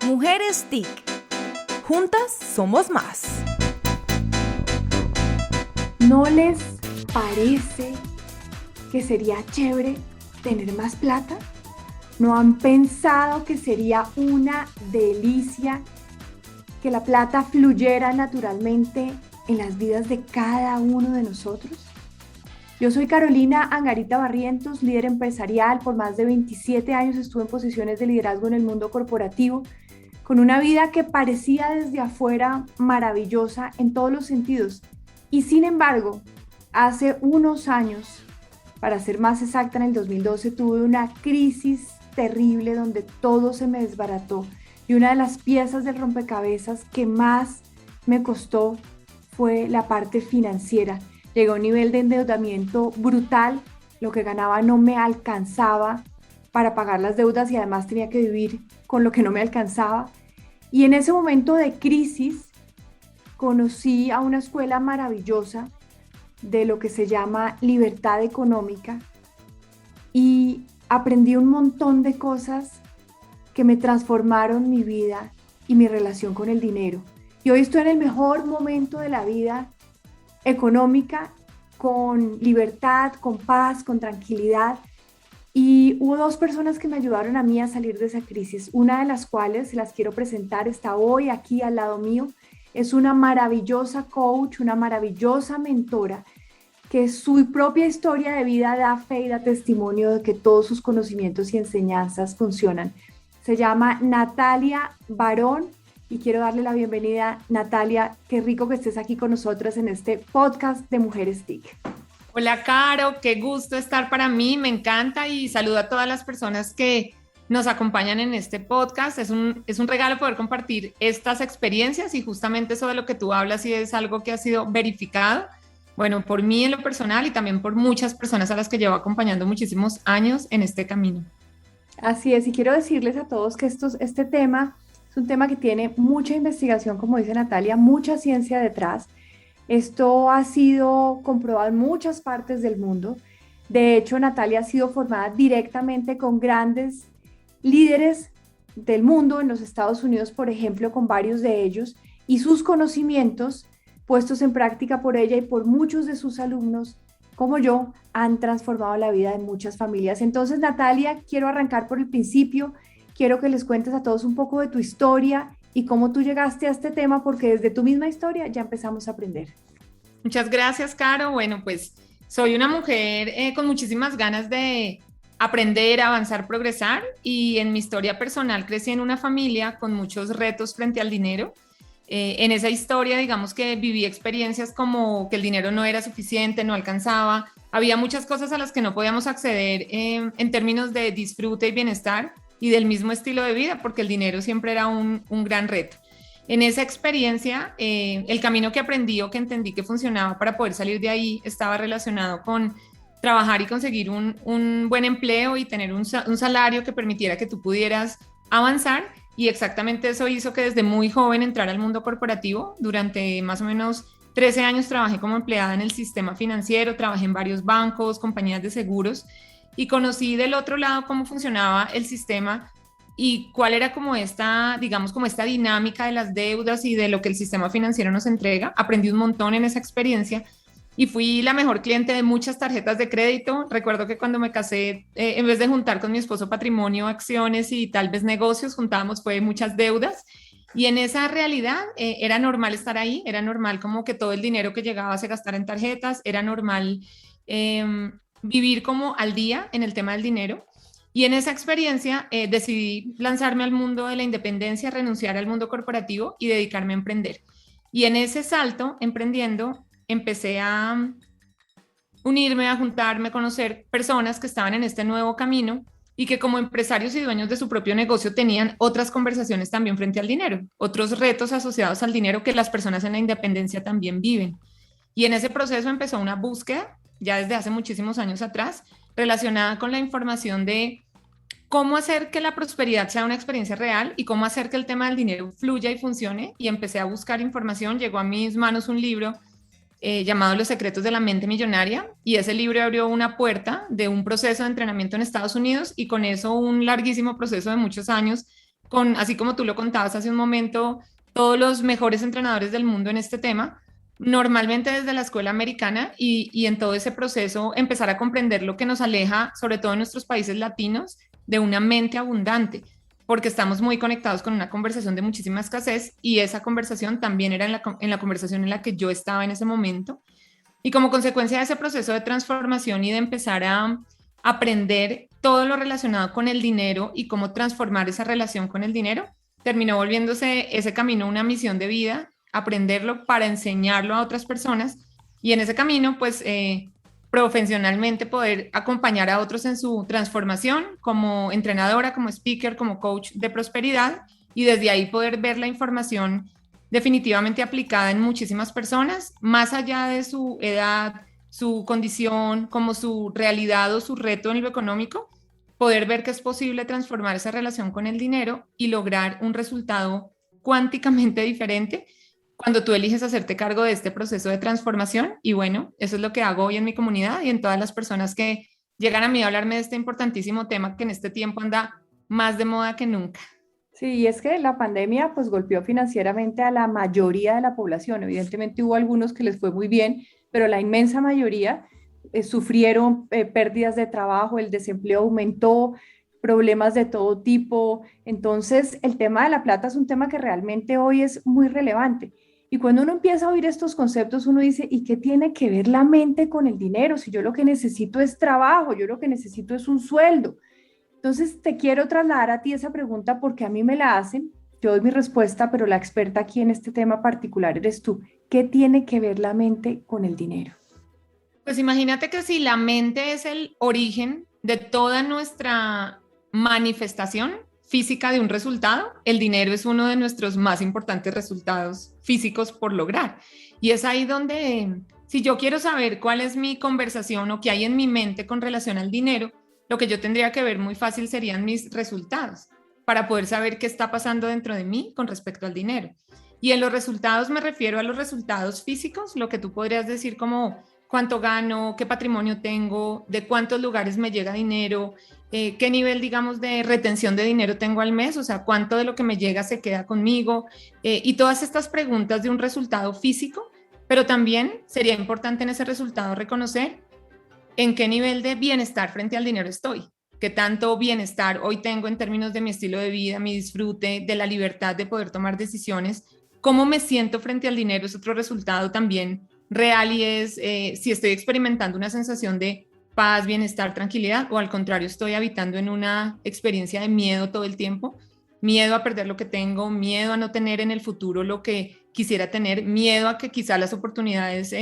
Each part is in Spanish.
Mujeres TIC. Juntas somos más. ¿No les parece que sería chévere tener más plata? ¿No han pensado que sería una delicia que la plata fluyera naturalmente en las vidas de cada uno de nosotros? Yo soy Carolina Angarita Barrientos, líder empresarial. Por más de 27 años estuve en posiciones de liderazgo en el mundo corporativo, con una vida que parecía desde afuera maravillosa en todos los sentidos. Y sin embargo, hace unos años, para ser más exacta, en el 2012, tuve una crisis terrible donde todo se me desbarató. Y una de las piezas del rompecabezas que más me costó fue la parte financiera. Llegué a un nivel de endeudamiento brutal, lo que ganaba no me alcanzaba para pagar las deudas y además tenía que vivir con lo que no me alcanzaba. Y en ese momento de crisis conocí a una escuela maravillosa de lo que se llama libertad económica y aprendí un montón de cosas que me transformaron mi vida y mi relación con el dinero. Y hoy estoy en el mejor momento de la vida económica, con libertad, con paz, con tranquilidad. Y hubo dos personas que me ayudaron a mí a salir de esa crisis, una de las cuales se las quiero presentar, está hoy aquí al lado mío. Es una maravillosa coach, una maravillosa mentora, que su propia historia de vida da fe y da testimonio de que todos sus conocimientos y enseñanzas funcionan. Se llama Natalia Barón y quiero darle la bienvenida. Natalia, qué rico que estés aquí con nosotras en este podcast de Mujeres TIC. Hola, Caro, qué gusto estar para mí, me encanta y saludo a todas las personas que nos acompañan en este podcast. Es un regalo poder compartir estas experiencias y justamente eso de lo que tú hablas y es algo que ha sido verificado, bueno, por mí en lo personal y también por muchas personas a las que llevo acompañando muchísimos años en este camino. Así es, y quiero decirles a todos que este tema es un tema que tiene mucha investigación, como dice Natalia, mucha ciencia detrás. Esto ha sido comprobado en muchas partes del mundo. De hecho, Natalia ha sido formada directamente con grandes líderes del mundo en los Estados Unidos, por ejemplo, con varios de ellos, y sus conocimientos puestos en práctica por ella y por muchos de sus alumnos, como yo, han transformado la vida de muchas familias. Entonces, Natalia, quiero arrancar por el principio. Quiero que les cuentes a todos un poco de tu historia y cómo tú llegaste a este tema, porque desde tu misma historia ya empezamos a aprender. Muchas gracias, Caro. Bueno, pues soy una mujer con muchísimas ganas de aprender, avanzar, progresar y en mi historia personal crecí en una familia con muchos retos frente al dinero. En esa historia, digamos que viví experiencias como que el dinero no era suficiente, no alcanzaba, había muchas cosas a las que no podíamos acceder en términos de disfrute y bienestar y del mismo estilo de vida, porque el dinero siempre era un gran reto. En esa experiencia, el camino que aprendí o que entendí que funcionaba para poder salir de ahí estaba relacionado con trabajar y conseguir un buen empleo y tener un salario que permitiera que tú pudieras avanzar. Y exactamente eso hizo que desde muy joven entrara al mundo corporativo. Durante más o menos 13 años trabajé como empleada en el sistema financiero, trabajé en varios bancos, compañías de seguros y conocí del otro lado cómo funcionaba el sistema y cuál era como digamos, como esta dinámica de las deudas y de lo que el sistema financiero nos entrega. Aprendí un montón en esa experiencia y fui la mejor cliente de muchas tarjetas de crédito. Recuerdo que cuando me casé, en vez de juntar con mi esposo patrimonio, acciones y tal vez negocios, juntábamos fue muchas deudas. Y en esa realidad era normal estar ahí, era normal como que todo el dinero que llegaba se gastara en tarjetas, era normal vivir como al día en el tema del dinero. Y en esa experiencia decidí lanzarme al mundo de la independencia, renunciar al mundo corporativo y dedicarme a emprender. Y en ese salto, emprendiendo, empecé a unirme, a juntarme, a conocer personas que estaban en este nuevo camino y que como empresarios y dueños de su propio negocio tenían otras conversaciones también frente al dinero, otros retos asociados al dinero que las personas en la independencia también viven. Y en ese proceso empezó una búsqueda, ya desde hace muchísimos años atrás, relacionada con la información de cómo hacer que la prosperidad sea una experiencia real y cómo hacer que el tema del dinero fluya y funcione. Y empecé a buscar información, llegó a mis manos un libro llamado Los secretos de la mente millonaria, y ese libro abrió una puerta de un proceso de entrenamiento en Estados Unidos y con eso un larguísimo proceso de muchos años así como tú lo contabas hace un momento, todos los mejores entrenadores del mundo en este tema, normalmente desde la escuela americana y en todo ese proceso empezar a comprender lo que nos aleja, sobre todo en nuestros países latinos, de una mente abundante, porque estamos muy conectados con una conversación de muchísima escasez y esa conversación también era en la conversación en la que yo estaba en ese momento. Y como consecuencia de ese proceso de transformación y de empezar a aprender todo lo relacionado con el dinero y cómo transformar esa relación con el dinero, terminó volviéndose ese camino una misión de vida, aprenderlo para enseñarlo a otras personas y en ese camino, pues, profesionalmente poder acompañar a otros en su transformación como entrenadora, como speaker, como coach de prosperidad y desde ahí poder ver la información definitivamente aplicada en muchísimas personas, más allá de su edad, su condición, como su realidad o su reto en lo económico, poder ver que es posible transformar esa relación con el dinero y lograr un resultado cuánticamente diferente cuando tú eliges hacerte cargo de este proceso de transformación. Y bueno, eso es lo que hago hoy en mi comunidad y en todas las personas que llegan a mí a hablarme de este importantísimo tema que en este tiempo anda más de moda que nunca. Sí, y es que la pandemia pues golpeó financieramente a la mayoría de la población. Evidentemente hubo algunos que les fue muy bien, pero la inmensa mayoría sufrieron pérdidas de trabajo, el desempleo aumentó, problemas de todo tipo. Entonces, el tema de la plata es un tema que realmente hoy es muy relevante. Y cuando uno empieza a oír estos conceptos, uno dice, ¿y qué tiene que ver la mente con el dinero? Si yo lo que necesito es trabajo, yo lo que necesito es un sueldo. Entonces, te quiero trasladar a ti esa pregunta porque a mí me la hacen, yo doy mi respuesta, pero la experta aquí en este tema particular eres tú. ¿Qué tiene que ver la mente con el dinero? Pues imagínate que si la mente es el origen de toda nuestra manifestación física de un resultado, el dinero es uno de nuestros más importantes resultados físicos por lograr. Y es ahí donde, si yo quiero saber cuál es mi conversación o qué hay en mi mente con relación al dinero, lo que yo tendría que ver muy fácil serían mis resultados para poder saber qué está pasando dentro de mí con respecto al dinero. Y en los resultados me refiero a los resultados físicos, lo que tú podrías decir como cuánto gano, qué patrimonio tengo, de cuántos lugares me llega dinero, qué nivel, digamos, de retención de dinero tengo al mes, o sea, cuánto de lo que me llega se queda conmigo, y todas estas preguntas de un resultado físico, pero también sería importante en ese resultado reconocer en qué nivel de bienestar frente al dinero estoy, qué tanto bienestar hoy tengo en términos de mi estilo de vida, mi disfrute, de la libertad de poder tomar decisiones, cómo me siento frente al dinero es otro resultado también real y es si estoy experimentando una sensación de paz, bienestar, tranquilidad o al contrario estoy habitando en una experiencia de miedo todo el tiempo, miedo a perder lo que tengo, miedo a no tener en el futuro lo que quisiera tener, miedo a que quizá las oportunidades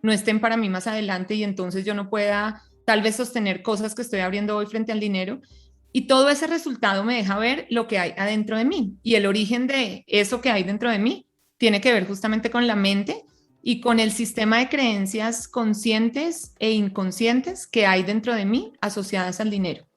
no estén para mí más adelante y entonces yo no pueda tal vez sostener cosas que estoy abriendo hoy frente al dinero. Y todo ese resultado me deja ver lo que hay adentro de mí y el origen de eso que hay dentro de mí tiene que ver justamente con la mente y con el sistema de creencias conscientes e inconscientes que hay dentro de mí asociadas al dinero.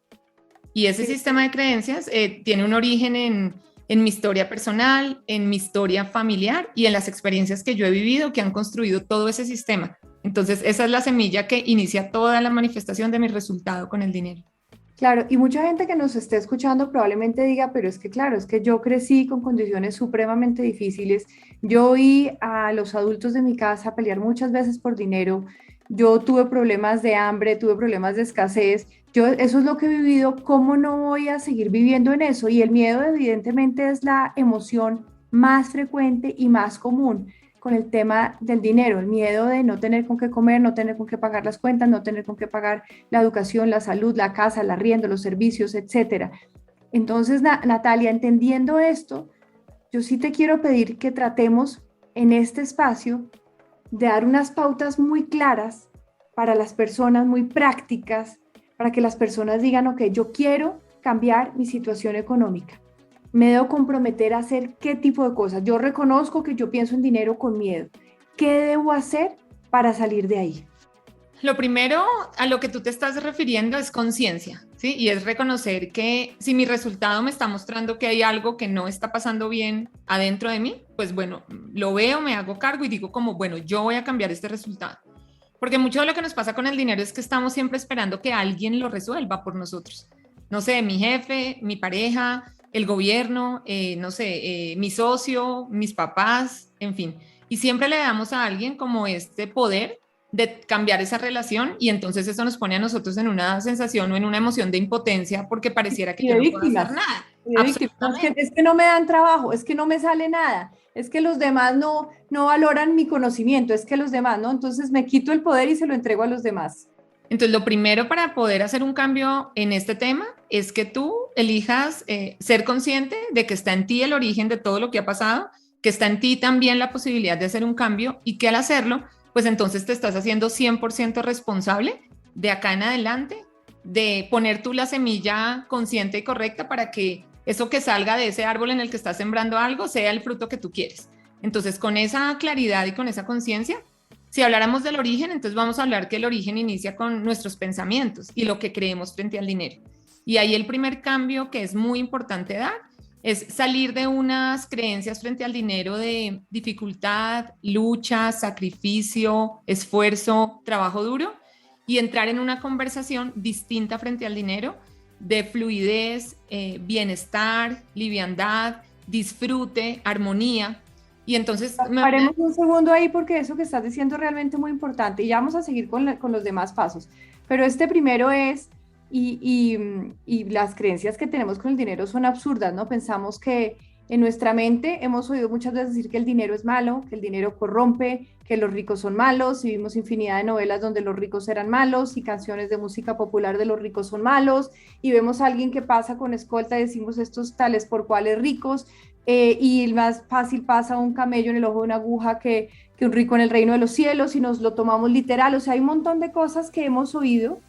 Y ese sistema de creencias tiene un origen en mi historia personal, en mi historia familiar y en las experiencias que yo he vivido que han construido todo ese sistema. Entonces, esa es la semilla que inicia toda la manifestación de mi resultado con el dinero. Claro, y mucha gente que nos esté escuchando probablemente diga, pero es que claro, es que yo crecí con condiciones supremamente difíciles. Yo oí a los adultos de mi casa pelear muchas veces por dinero. Yo tuve problemas de hambre, tuve problemas de escasez. Eso es lo que he vivido. ¿Cómo no voy a seguir viviendo en eso? Y el miedo, evidentemente, es la emoción más frecuente y más común con el tema del dinero, el miedo de no tener con qué comer, no tener con qué pagar las cuentas, no tener con qué pagar la educación, la salud, la casa, el arriendo, los servicios, etcétera. Entonces, Natalia, entendiendo esto, yo sí te quiero pedir que tratemos en este espacio de dar unas pautas muy claras para las personas, muy prácticas, para que las personas digan, ok, yo quiero cambiar mi situación económica. Me debo comprometer a hacer qué tipo de cosas. Yo reconozco que yo pienso en dinero con miedo. ¿Qué debo hacer para salir de ahí? Lo primero a lo que tú te estás refiriendo es conciencia, ¿sí? Y es reconocer que si mi resultado me está mostrando que hay algo que no está pasando bien adentro de mí, pues bueno, lo veo, me hago cargo y digo como, bueno, yo voy a cambiar este resultado. Porque mucho de lo que nos pasa con el dinero es que estamos siempre esperando que alguien lo resuelva por nosotros. No sé, mi jefe, mi pareja, el gobierno, no sé, mi socio, mis papás, en fin. Y siempre le damos a alguien como este poder de cambiar esa relación y entonces eso nos pone a nosotros en una sensación o en una emoción de impotencia porque pareciera que Y yo de no puedo hacer víctimas. nada. Y de víctimas. No, Absolutamente. es que no me dan trabajo, es que no me sale nada, es que los demás no valoran mi conocimiento, es que los demás, ¿no? Entonces me quito el poder y se lo entrego a los demás. Entonces, lo primero para poder hacer un cambio en este tema es que tú elijas ser consciente de que está en ti el origen de todo lo que ha pasado, que está en ti también la posibilidad de hacer un cambio y que al hacerlo, pues entonces te estás haciendo 100% responsable de acá en adelante, de poner tú la semilla consciente y correcta para que eso que salga de ese árbol en el que estás sembrando algo sea el fruto que tú quieres. Entonces, con esa claridad y con esa conciencia, si habláramos del origen, entonces vamos a hablar que el origen inicia con nuestros pensamientos y lo que creemos frente al dinero. Y ahí el primer cambio que es muy importante dar es salir de unas creencias frente al dinero de dificultad, lucha, sacrificio, esfuerzo, trabajo duro y entrar en una conversación distinta frente al dinero de fluidez, bienestar, liviandad, disfrute, armonía. Y entonces Paremos un segundo ahí porque eso que estás diciendo es realmente muy importante y ya vamos a seguir con los demás pasos. Pero este primero es, y las creencias que tenemos con el dinero son absurdas, ¿no? Pensamos que en nuestra mente hemos oído muchas veces decir que el dinero es malo, que el dinero corrompe, que los ricos son malos, y vimos infinidad de novelas donde los ricos eran malos y canciones de música popular de los ricos son malos, y vemos a alguien que pasa con escolta y decimos estos tales por cuales ricos, y el más fácil pasa un camello en el ojo de una aguja que un rico en el reino de los cielos y nos lo tomamos literal. O sea, hay un montón de cosas que hemos oído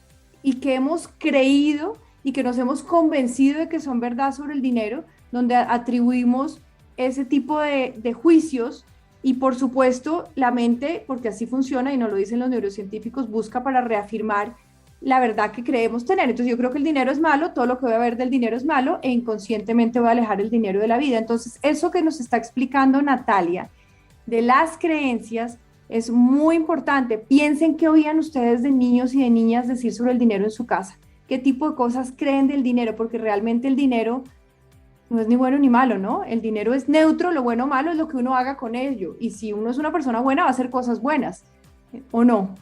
y que hemos creído y que nos hemos convencido de que son verdad sobre el dinero, donde atribuimos ese tipo de juicios y por supuesto la mente, porque así funciona y nos lo dicen los neurocientíficos, busca para reafirmar la verdad que creemos tener. Entonces yo creo que el dinero es malo, todo lo que voy a ver del dinero es malo e inconscientemente voy a alejar el dinero de la vida. Entonces eso que nos está explicando Natalia de las creencias es muy importante. Piensen qué oían ustedes de niños y de niñas decir sobre el dinero en su casa, qué tipo de cosas creen del dinero, porque realmente el dinero no es ni bueno ni malo, ¿no? El dinero es neutro, lo bueno o malo es lo que uno haga con ello. Y si uno es una persona buena, va a hacer cosas buenas, ¿o no?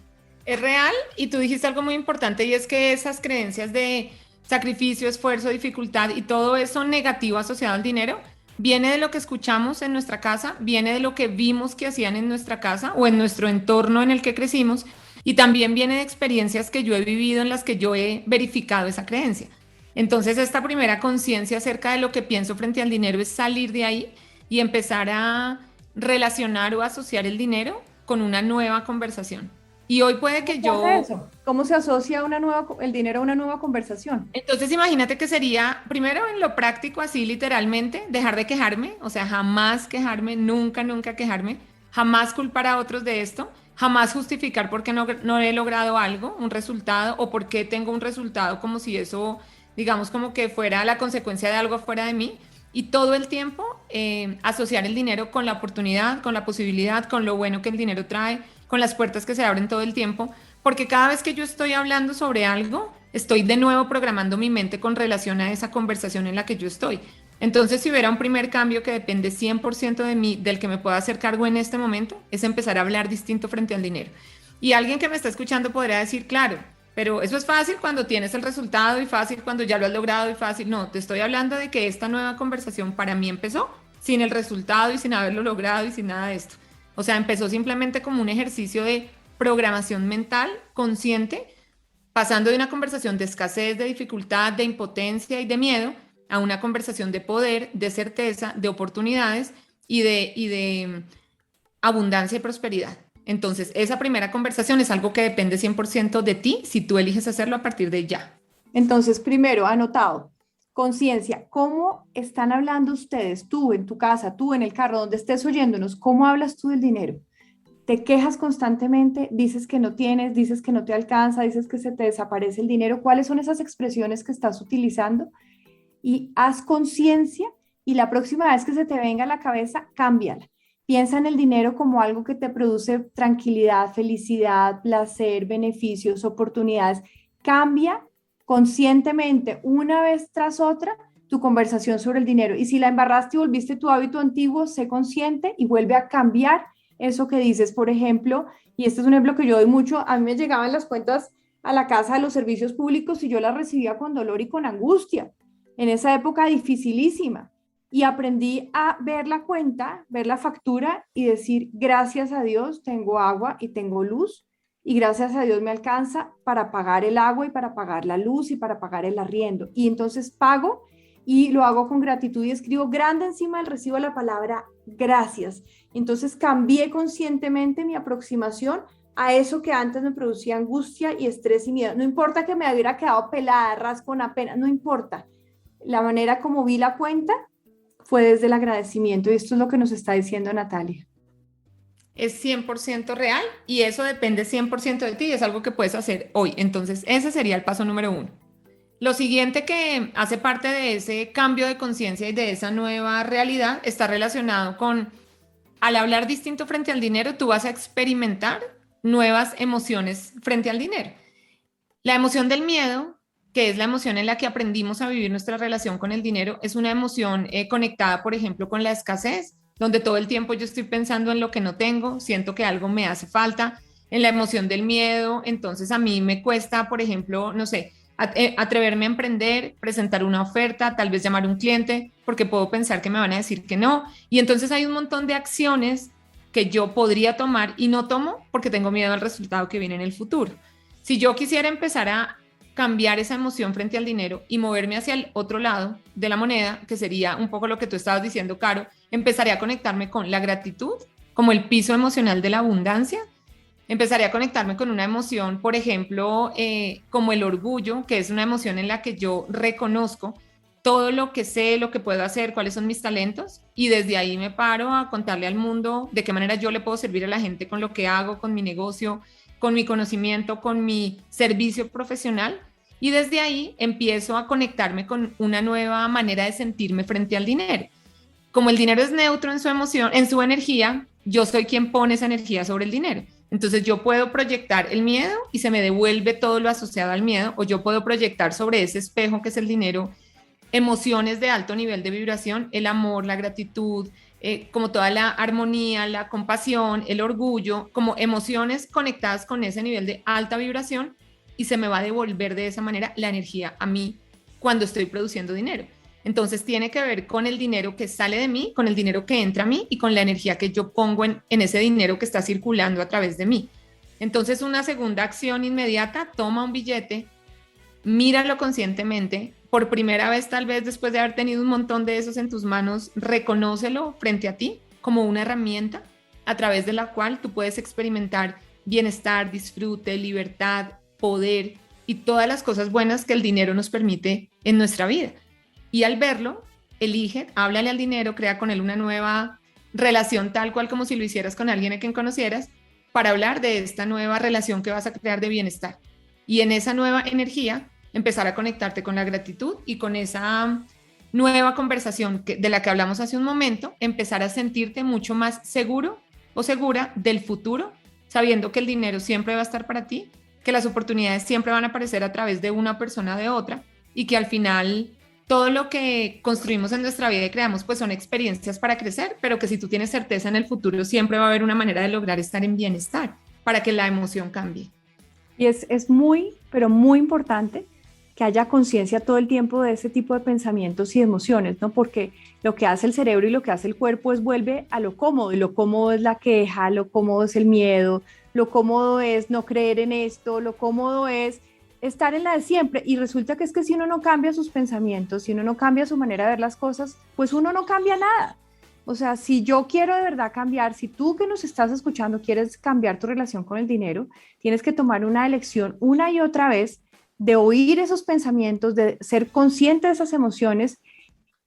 es real y tú dijiste algo muy importante y es que esas creencias de sacrificio, esfuerzo, dificultad y todo eso negativo asociado al dinero viene de lo que escuchamos en nuestra casa, viene de lo que vimos que hacían en nuestra casa o en nuestro entorno en el que crecimos y también viene de experiencias que yo he vivido en las que yo he verificado esa creencia. Entonces, esta primera conciencia acerca de lo que pienso frente al dinero es salir de ahí y empezar a relacionar o asociar el dinero con una nueva conversación. Y hoy puede que ¿Cómo se hace yo... eso? ¿Cómo se asocia el dinero a una nueva conversación? Entonces, imagínate que sería, primero en lo práctico, así literalmente, dejar de quejarme, o sea, jamás quejarme, nunca, nunca quejarme, jamás culpar a otros de esto, jamás justificar por qué no he logrado algo, un resultado, o por qué tengo un resultado como si eso, digamos, como que fuera la consecuencia de algo fuera de mí. Y todo el tiempo asociar el dinero con la oportunidad, con la posibilidad, con lo bueno que el dinero trae, con las puertas que se abren todo el tiempo, porque cada vez que yo estoy hablando sobre algo, estoy de nuevo programando mi mente con relación a esa conversación en la que yo estoy. Entonces, si hubiera un primer cambio que depende 100% de mí, del que me pueda hacer cargo en este momento, es empezar a hablar distinto frente al dinero. Y alguien que me está escuchando podría decir, claro, pero eso es fácil cuando tienes el resultado y fácil cuando ya lo has logrado y fácil. No, te estoy hablando de que esta nueva conversación para mí empezó sin el resultado y sin haberlo logrado y sin nada de esto. O sea, empezó simplemente como un ejercicio de programación mental consciente, pasando de una conversación de escasez, de dificultad, de impotencia y de miedo a una conversación de poder, de certeza, de oportunidades y de abundancia y prosperidad. Entonces, esa primera conversación es algo que depende 100% de ti si tú eliges hacerlo a partir de ya. Entonces, primero, anotado, conciencia, ¿cómo están hablando ustedes, tú en tu casa, tú en el carro, donde estés oyéndonos, cómo hablas tú del dinero? ¿Te quejas constantemente? ¿Dices que no tienes? ¿Dices que no te alcanza? ¿Dices que se te desaparece el dinero? ¿Cuáles son esas expresiones que estás utilizando? Y haz conciencia y la próxima vez que se te venga a la cabeza, cámbiala. Piensa en el dinero como algo que te produce tranquilidad, felicidad, placer, beneficios, oportunidades. Cambia conscientemente una vez tras otra tu conversación sobre el dinero. Y si la embarraste y volviste tu hábito antiguo, sé consciente y vuelve a cambiar eso que dices. Por ejemplo, y este es un ejemplo que yo doy mucho, a mí me llegaban las cuentas a la casa de los servicios públicos y yo las recibía con dolor y con angustia, en esa época dificilísima. Y aprendí a ver la cuenta, ver la factura y decir, gracias a Dios tengo agua y tengo luz, y gracias a Dios me alcanza para pagar el agua y para pagar la luz y para pagar el arriendo. Y entonces pago y lo hago con gratitud y escribo grande encima del recibo la palabra gracias. Entonces cambié conscientemente mi aproximación a eso que antes me producía angustia y estrés y miedo. No importa que me hubiera quedado pelada, rascón apenas, no importa. La manera como vi la cuenta fue desde el agradecimiento, y esto es lo que nos está diciendo Natalia. Es 100% real y eso depende 100% de ti y es algo que puedes hacer hoy. Entonces, ese sería el paso número 1. Lo siguiente que hace parte de ese cambio de conciencia y de esa nueva realidad está relacionado con, al hablar distinto frente al dinero, tú vas a experimentar nuevas emociones frente al dinero. La emoción del miedo, que es la emoción en la que aprendimos a vivir nuestra relación con el dinero, es una emoción conectada, por ejemplo, con la escasez, donde todo el tiempo yo estoy pensando en lo que no tengo, siento que algo me hace falta. En la emoción del miedo, entonces a mí me cuesta, por ejemplo, no sé, atreverme a emprender, presentar una oferta, tal vez llamar a un cliente, porque puedo pensar que me van a decir que no. Y entonces hay un montón de acciones que yo podría tomar y no tomo porque tengo miedo al resultado que viene en el futuro. Si yo quisiera empezar a cambiar esa emoción frente al dinero y moverme hacia el otro lado de la moneda, que sería un poco lo que tú estabas diciendo, Caro, empezaría a conectarme con la gratitud como el piso emocional de la abundancia. Empezaría a conectarme con una emoción, por ejemplo, como el orgullo, que es una emoción en la que yo reconozco todo lo que sé, lo que puedo hacer, cuáles son mis talentos, y desde ahí me paro a contarle al mundo de qué manera yo le puedo servir a la gente con lo que hago, con mi negocio, con mi conocimiento, con mi servicio profesional, y desde ahí empiezo a conectarme con una nueva manera de sentirme frente al dinero. Como el dinero es neutro en su emoción, en su energía, yo soy quien pone esa energía sobre el dinero. Entonces yo puedo proyectar el miedo y se me devuelve todo lo asociado al miedo, o yo puedo proyectar sobre ese espejo que es el dinero emociones de alto nivel de vibración, el amor, la gratitud, como toda la armonía, la compasión, el orgullo, como emociones conectadas con ese nivel de alta vibración, y se me va a devolver de esa manera la energía a mí cuando estoy produciendo dinero. Entonces tiene que ver con el dinero que sale de mí, con el dinero que entra a mí y con la energía que yo pongo en ese dinero que está circulando a través de mí. Entonces una segunda acción inmediata, toma un billete, míralo conscientemente, por primera vez tal vez después de haber tenido un montón de esos en tus manos, reconócelo frente a ti como una herramienta a través de la cual tú puedes experimentar bienestar, disfrute, libertad, poder y todas las cosas buenas que el dinero nos permite en nuestra vida. Y al verlo, elige, háblale al dinero, crea con él una nueva relación tal cual como si lo hicieras con alguien a quien conocieras, para hablar de esta nueva relación que vas a crear de bienestar. Y en esa nueva energía, empezar a conectarte con la gratitud y con esa nueva conversación de la que hablamos hace un momento, empezar a sentirte mucho más seguro o segura del futuro, sabiendo que el dinero siempre va a estar para ti, que las oportunidades siempre van a aparecer a través de una persona o de otra, y que al final todo lo que construimos en nuestra vida y creamos pues son experiencias para crecer, pero que si tú tienes certeza en el futuro siempre va a haber una manera de lograr estar en bienestar para que la emoción cambie. Y es muy, pero muy importante que haya conciencia todo el tiempo de ese tipo de pensamientos y emociones, ¿no? Porque lo que hace el cerebro y lo que hace el cuerpo es vuelve a lo cómodo, y lo cómodo es la queja, lo cómodo es el miedo, lo cómodo es no creer en esto, lo cómodo es estar en la de siempre, y resulta que es que si uno no cambia sus pensamientos, si uno no cambia su manera de ver las cosas, pues uno no cambia nada. O sea, si yo quiero de verdad cambiar, si tú que nos estás escuchando quieres cambiar tu relación con el dinero, tienes que tomar una elección una y otra vez de oír esos pensamientos, de ser consciente de esas emociones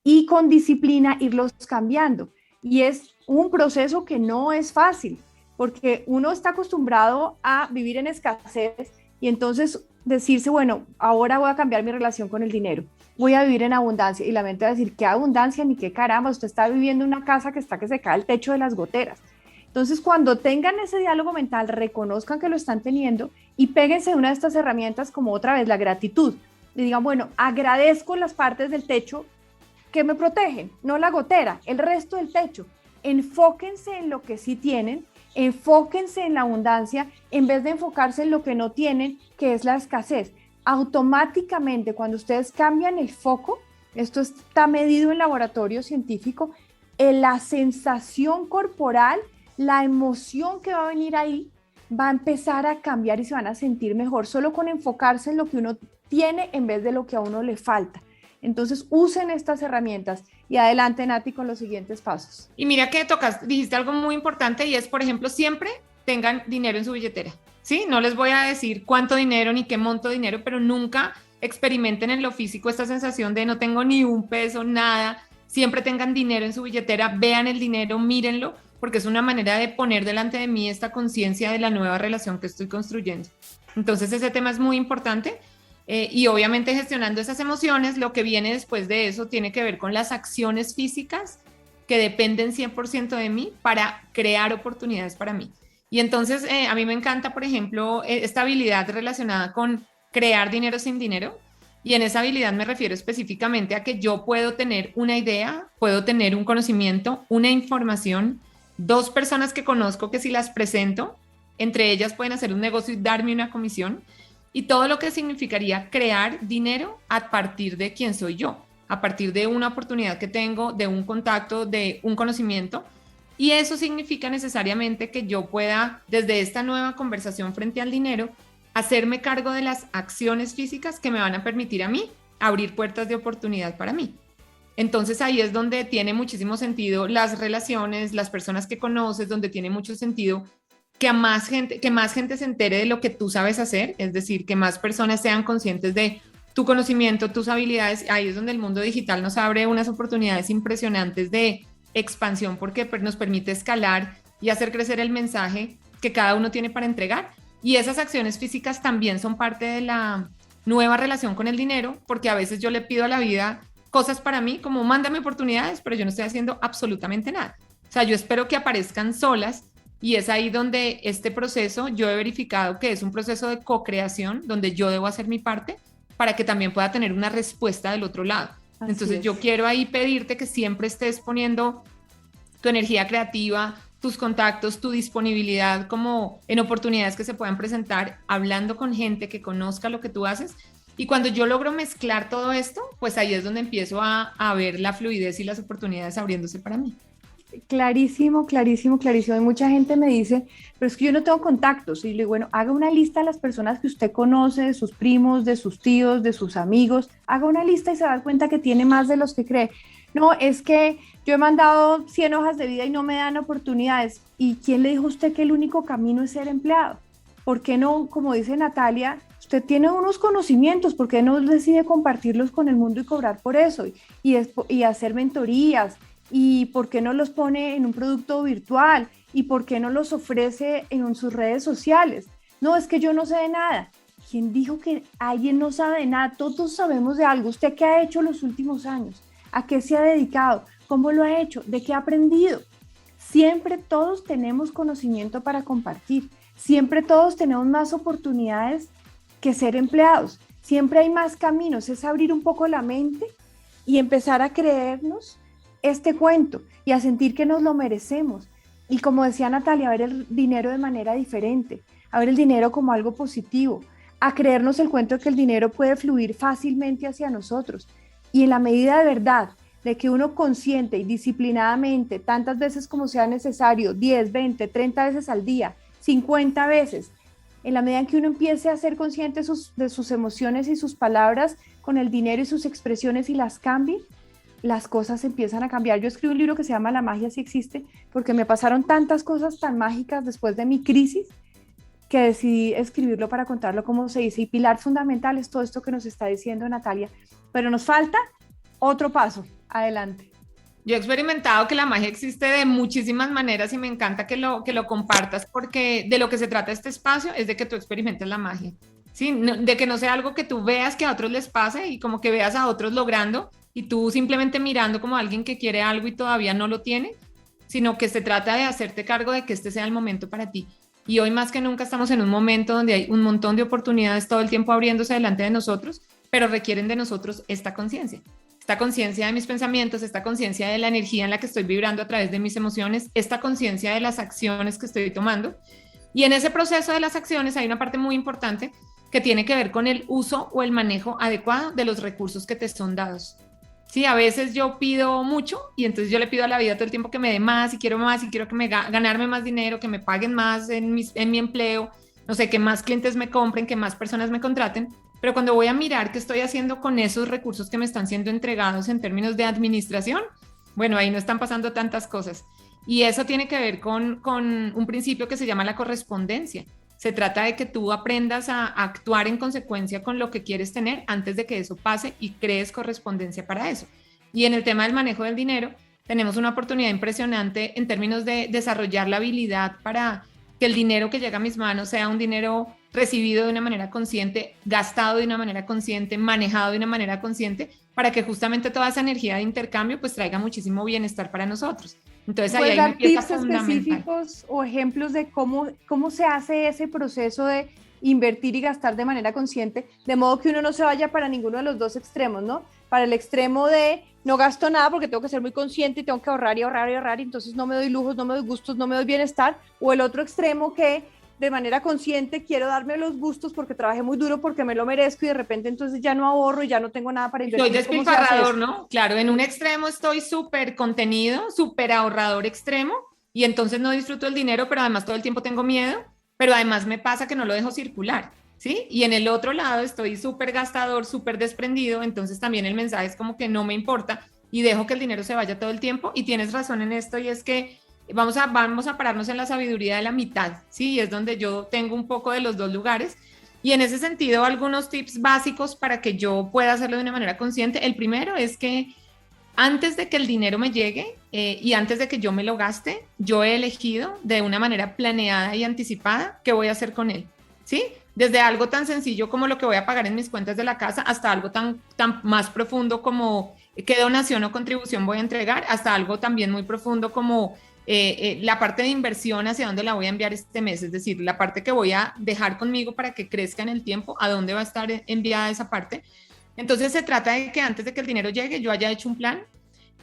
y con disciplina irlos cambiando. Y es un proceso que no es fácil, porque uno está acostumbrado a vivir en escasez y entonces decirse, bueno, ahora voy a cambiar mi relación con el dinero, voy a vivir en abundancia, y la mente va a decir, ¿qué abundancia ni qué caramba? Usted está viviendo en una casa que se cae el techo de las goteras. Entonces, cuando tengan ese diálogo mental, reconozcan que lo están teniendo y péguense una de estas herramientas como otra vez la gratitud. Y digan, bueno, agradezco las partes del techo ¿qué me protegen? No la gotera, el resto del techo. Enfóquense en lo que sí tienen, enfóquense en la abundancia en vez de enfocarse en lo que no tienen, que es la escasez. Automáticamente, cuando ustedes cambian el foco, esto está medido en laboratorio científico, la sensación corporal, la emoción que va a venir ahí, va a empezar a cambiar y se van a sentir mejor, solo con enfocarse en lo que uno tiene en vez de lo que a uno le falta. Entonces, usen estas herramientas y adelante, Nati, con los siguientes pasos. Y mira que dijiste algo muy importante y es, por ejemplo, siempre tengan dinero en su billetera, ¿sí? No les voy a decir cuánto dinero ni qué monto de dinero, pero nunca experimenten en lo físico esta sensación de no tengo ni un peso, nada. Siempre tengan dinero en su billetera, vean el dinero, mírenlo, porque es una manera de poner delante de mí esta conciencia de la nueva relación que estoy construyendo. Entonces, ese tema es muy importante. Y obviamente gestionando esas emociones, lo que viene después de eso tiene que ver con las acciones físicas que dependen 100% de mí para crear oportunidades para mí. Y entonces a mí me encanta, por ejemplo, esta habilidad relacionada con crear dinero sin dinero. Y en esa habilidad me refiero específicamente a que yo puedo tener una idea, puedo tener un conocimiento, una información, dos personas que conozco que si las presento, entre ellas pueden hacer un negocio y darme una comisión. Y todo lo que significaría crear dinero a partir de quién soy yo, a partir de una oportunidad que tengo, de un contacto, de un conocimiento. Y eso significa necesariamente que yo pueda, desde esta nueva conversación frente al dinero, hacerme cargo de las acciones físicas que me van a permitir a mí abrir puertas de oportunidad para mí. Entonces ahí es donde tiene muchísimo sentido las relaciones, las personas que conoces, donde tiene mucho sentido que más gente se entere de lo que tú sabes hacer, es decir, que más personas sean conscientes de tu conocimiento, tus habilidades. Ahí es donde el mundo digital nos abre unas oportunidades impresionantes de expansión porque nos permite escalar y hacer crecer el mensaje que cada uno tiene para entregar. Y esas acciones físicas también son parte de la nueva relación con el dinero, porque a veces yo le pido a la vida cosas para mí, como mándame oportunidades, pero yo no estoy haciendo absolutamente nada. O sea, yo espero que aparezcan solas. Y es ahí donde este proceso yo he verificado que es un proceso de co-creación donde yo debo hacer mi parte para que también pueda tener una respuesta del otro lado. Así Entonces es. yo quiero ahí pedirte que siempre estés poniendo tu energía creativa, tus contactos, tu disponibilidad como en oportunidades que se puedan presentar, hablando con gente que conozca lo que tú haces. Y cuando yo logro mezclar todo esto, pues ahí es donde empiezo a ver la fluidez y las oportunidades abriéndose para mí. Clarísimo, clarísimo, clarísimo. Y mucha gente me dice, pero es que yo no tengo contactos. Y le digo, bueno, haga una lista de las personas que usted conoce, de sus primos, de sus tíos, de sus amigos. Haga una lista y se da cuenta que tiene más de los que cree. No, es que yo he mandado 100 hojas de vida y no me dan oportunidades. ¿Y quién le dijo a usted que el único camino es ser empleado? ¿Por qué no, como dice Natalia, usted tiene unos conocimientos, por qué no decide compartirlos con el mundo y cobrar por eso? Y hacer mentorías. ¿Y por qué no los pone en un producto virtual? ¿Y por qué no los ofrece en sus redes sociales? No, es que yo no sé de nada. ¿Quién dijo que alguien no sabe de nada? Todos sabemos de algo. ¿Usted qué ha hecho los últimos años? ¿A qué se ha dedicado? ¿Cómo lo ha hecho? ¿De qué ha aprendido? Siempre todos tenemos conocimiento para compartir. Siempre todos tenemos más oportunidades que ser empleados. Siempre hay más caminos. Es abrir un poco la mente y empezar a creernos este cuento y a sentir que nos lo merecemos. Y como decía Natalia, a ver el dinero de manera diferente, a ver el dinero como algo positivo, a creernos el cuento de que el dinero puede fluir fácilmente hacia nosotros. Y en la medida de verdad de que uno consciente y disciplinadamente, tantas veces como sea necesario, 10, 20, 30 veces al día, 50 veces, en la medida en que uno empiece a ser consciente de sus emociones y sus palabras con el dinero y sus expresiones y las cambie, las cosas empiezan a cambiar. Yo escribí un libro que se llama La magia sí existe, porque me pasaron tantas cosas tan mágicas después de mi crisis que decidí escribirlo para contarlo como se dice. Y pilar fundamental es todo esto que nos está diciendo Natalia. Pero nos falta otro paso. Adelante. Yo he experimentado que la magia existe de muchísimas maneras y me encanta que lo compartas porque de lo que se trata este espacio es de que tú experimentes la magia, ¿sí? De que no sea algo que tú veas que a otros les pase y como que veas a otros logrando y tú simplemente mirando como alguien que quiere algo y todavía no lo tiene, sino que se trata de hacerte cargo de que este sea el momento para ti. Y hoy más que nunca estamos en un momento donde hay un montón de oportunidades todo el tiempo abriéndose delante de nosotros, pero requieren de nosotros esta conciencia. esta conciencia de mis pensamientos, esta conciencia de la energía en la que estoy vibrando a través de mis emociones, esta conciencia de las acciones que estoy tomando. Y en ese proceso de las acciones hay una parte muy importante que tiene que ver con el uso o el manejo adecuado de los recursos que te son dados. Sí, a veces yo pido mucho y entonces yo le pido a la vida todo el tiempo que me dé más y quiero que ganarme más dinero, que me paguen más en mi empleo, no sé, que más clientes me compren, que más personas me contraten. Pero cuando voy a mirar qué estoy haciendo con esos recursos que me están siendo entregados en términos de administración, bueno, ahí no están pasando tantas cosas. Y eso tiene que ver con un principio que se llama la correspondencia. Se trata de que tú aprendas a actuar en consecuencia con lo que quieres tener antes de que eso pase y crees correspondencia para eso. Y en el tema del manejo del dinero, tenemos una oportunidad impresionante en términos de desarrollar la habilidad para que el dinero que llega a mis manos sea un dinero recibido de una manera consciente, gastado de una manera consciente, manejado de una manera consciente, para que justamente toda esa energía de intercambio pues traiga muchísimo bienestar para nosotros. Entonces ahí hay una pieza fundamental. ¿Puedes dar tips específicos o ejemplos de cómo se hace ese proceso de invertir y gastar de manera consciente, de modo que uno no se vaya para ninguno de los dos extremos, ¿no? Para el extremo de no gasto nada porque tengo que ser muy consciente y tengo que ahorrar y ahorrar y ahorrar, y entonces no me doy lujos, no me doy gustos, no me doy bienestar, o el otro extremo que de manera consciente quiero darme los gustos porque trabajé muy duro, porque me lo merezco, y de repente entonces ya no ahorro y ya no tengo nada para invertir. Soy despilfarrador, ¿no? Claro, en un extremo estoy súper contenido, súper ahorrador extremo, y entonces no disfruto el dinero, pero además todo el tiempo tengo miedo, pero además me pasa que no lo dejo circular, ¿sí? Y en el otro lado estoy súper gastador, súper desprendido, entonces también el mensaje es como que no me importa y dejo que el dinero se vaya todo el tiempo. Y tienes razón en esto, y es que vamos a pararnos en la sabiduría de la mitad, ¿sí? Y es donde yo tengo un poco de los dos lugares. Y en ese sentido, algunos tips básicos para que yo pueda hacerlo de una manera consciente. El primero es que antes de que el dinero me llegue y antes de que yo me lo gaste, yo he elegido de una manera planeada y anticipada qué voy a hacer con él, ¿sí? Desde algo tan sencillo como lo que voy a pagar en mis cuentas de la casa, hasta algo tan más profundo como qué donación o contribución voy a entregar, hasta algo también muy profundo como la parte de inversión, hacia dónde la voy a enviar este mes, es decir, la parte que voy a dejar conmigo para que crezca en el tiempo, a dónde va a estar enviada esa parte. Entonces se trata de que antes de que el dinero llegue, yo haya hecho un plan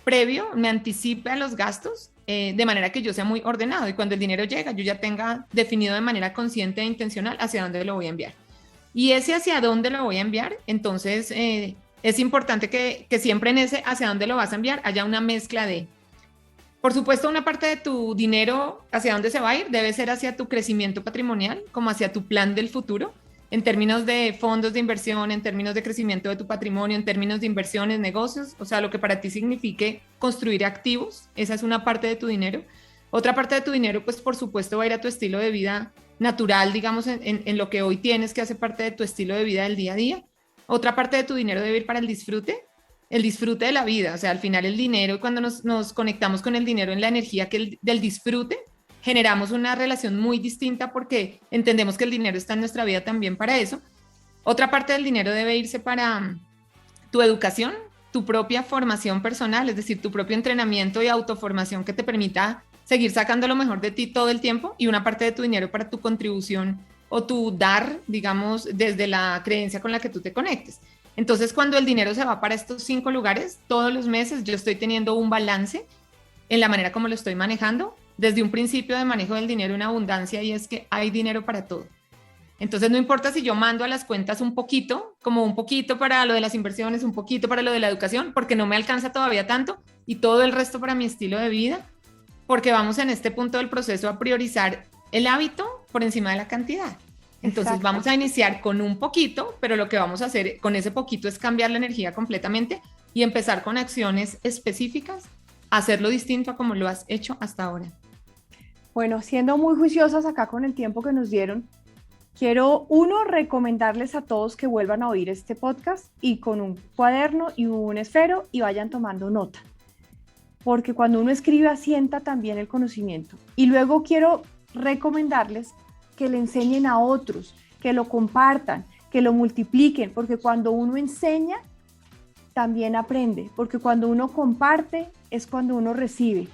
previo, me anticipe a los gastos, de manera que yo sea muy ordenado, y cuando el dinero llega, yo ya tenga definido de manera consciente e intencional hacia dónde lo voy a enviar. Y ese hacia dónde lo voy a enviar, entonces es importante que siempre en ese hacia dónde lo vas a enviar haya una mezcla de, por supuesto, una parte de tu dinero hacia dónde se va a ir debe ser hacia tu crecimiento patrimonial, como hacia tu plan del futuro, en términos de fondos de inversión, en términos de crecimiento de tu patrimonio, en términos de inversiones, negocios, o sea, lo que para ti signifique construir activos, esa es una parte de tu dinero. Otra parte de tu dinero, pues por supuesto va a ir a tu estilo de vida natural, digamos, en lo que hoy tienes, que hace parte de tu estilo de vida del día a día. Otra parte de tu dinero debe ir para el disfrute de la vida, o sea, al final el dinero, cuando nos conectamos con el dinero en la energía del disfrute, generamos una relación muy distinta porque entendemos que el dinero está en nuestra vida también para eso. Otra parte del dinero debe irse para tu educación, tu propia formación personal, es decir, tu propio entrenamiento y autoformación que te permita seguir sacando lo mejor de ti todo el tiempo, y una parte de tu dinero para tu contribución o tu dar, digamos, desde la creencia con la que tú te conectes. Entonces, cuando el dinero se va para estos 5 lugares, todos los meses yo estoy teniendo un balance en la manera como lo estoy manejando, desde un principio de manejo del dinero en abundancia, y es que hay dinero para todo. Entonces, no importa si yo mando a las cuentas un poquito, como un poquito para lo de las inversiones, un poquito para lo de la educación, porque no me alcanza todavía tanto, y todo el resto para mi estilo de vida, porque vamos en este punto del proceso a priorizar el hábito por encima de la cantidad. Entonces Exacto. Vamos a iniciar con un poquito, pero lo que vamos a hacer con ese poquito es cambiar la energía completamente y empezar con acciones específicas, hacerlo distinto a como lo has hecho hasta ahora. Bueno, siendo muy juiciosas acá con el tiempo que nos dieron, quiero, recomendarles a todos que vuelvan a oír este podcast y con un cuaderno y un esfero y vayan tomando nota. Porque cuando uno escribe asienta también el conocimiento. Y luego quiero recomendarles que le enseñen a otros, que lo compartan, que lo multipliquen, porque cuando uno enseña, también aprende, porque cuando uno comparte es cuando uno recibe.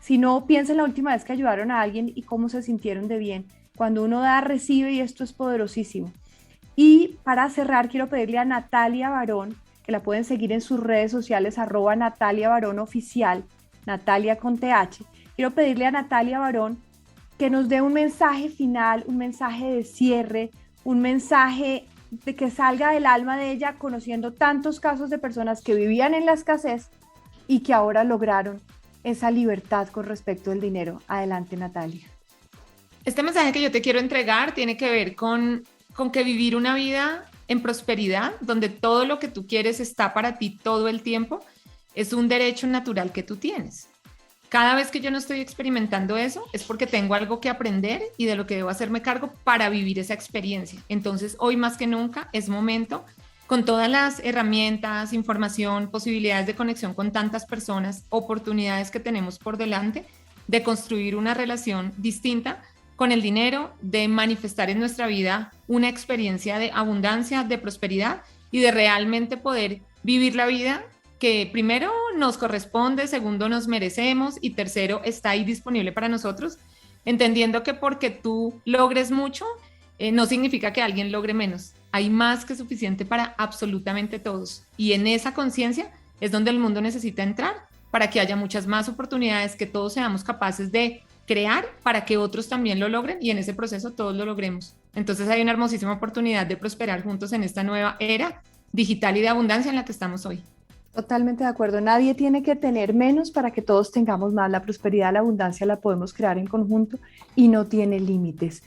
Si no, piensen la última vez que ayudaron a alguien y cómo se sintieron de bien. Cuando uno da, recibe, y esto es poderosísimo. Y para cerrar, quiero pedirle a Natalia Barón que la pueden seguir en sus redes sociales, @NataliaBarónOficial, Natalia con TH. Quiero pedirle a Natalia Barón que nos dé un mensaje final, un mensaje de cierre, un mensaje de que salga del alma de ella, conociendo tantos casos de personas que vivían en la escasez y que ahora lograron esa libertad con respecto al dinero. Adelante, Natalia. Este mensaje que yo te quiero entregar tiene que ver con que vivir una vida en prosperidad, donde todo lo que tú quieres está para ti todo el tiempo, es un derecho natural que tú tienes. Cada vez que yo no estoy experimentando eso, es porque tengo algo que aprender y de lo que debo hacerme cargo para vivir esa experiencia. Entonces, hoy más que nunca es momento, con todas las herramientas, información, posibilidades de conexión con tantas personas, oportunidades que tenemos por delante, de construir una relación distinta con el dinero, de manifestar en nuestra vida una experiencia de abundancia, de prosperidad y de realmente poder vivir la vida que primero nos corresponde, segundo nos merecemos y tercero está ahí disponible para nosotros, entendiendo que porque tú logres mucho, no significa que alguien logre menos. Hay más que suficiente para absolutamente todos. Y en esa conciencia es donde el mundo necesita entrar para que haya muchas más oportunidades, que todos seamos capaces de crear para que otros también lo logren y en ese proceso todos lo logremos. Entonces hay una hermosísima oportunidad de prosperar juntos en esta nueva era digital y de abundancia en la que estamos hoy. Totalmente de acuerdo. Nadie tiene que tener menos para que todos tengamos más. La prosperidad, la abundancia la podemos crear en conjunto y no tiene límites.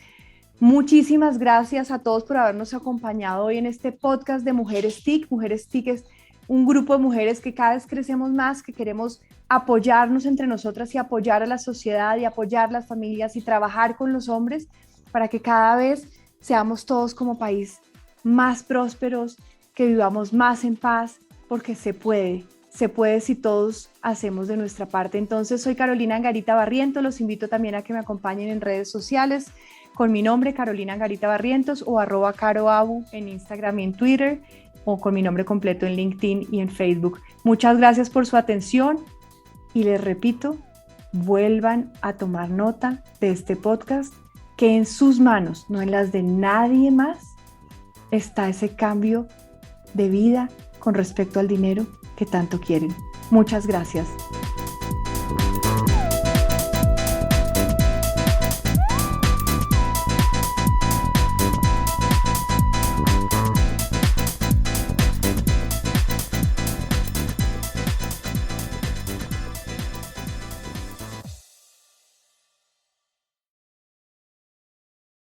Muchísimas gracias a todos por habernos acompañado hoy en este podcast de Mujeres TIC. Mujeres TIC es un grupo de mujeres que cada vez crecemos más, que queremos apoyarnos entre nosotras y apoyar a la sociedad y apoyar las familias y trabajar con los hombres para que cada vez seamos todos como país más prósperos, que vivamos más en paz, porque se puede si todos hacemos de nuestra parte. Entonces, soy Carolina Angarita Barrientos, los invito también a que me acompañen en redes sociales con mi nombre, Carolina Angarita Barrientos, o @caroabu en Instagram y en Twitter, o con mi nombre completo en LinkedIn y en Facebook. Muchas gracias por su atención y les repito, vuelvan a tomar nota de este podcast, que en sus manos, no en las de nadie más, está ese cambio de vida con respecto al dinero que tanto quieren. Muchas gracias.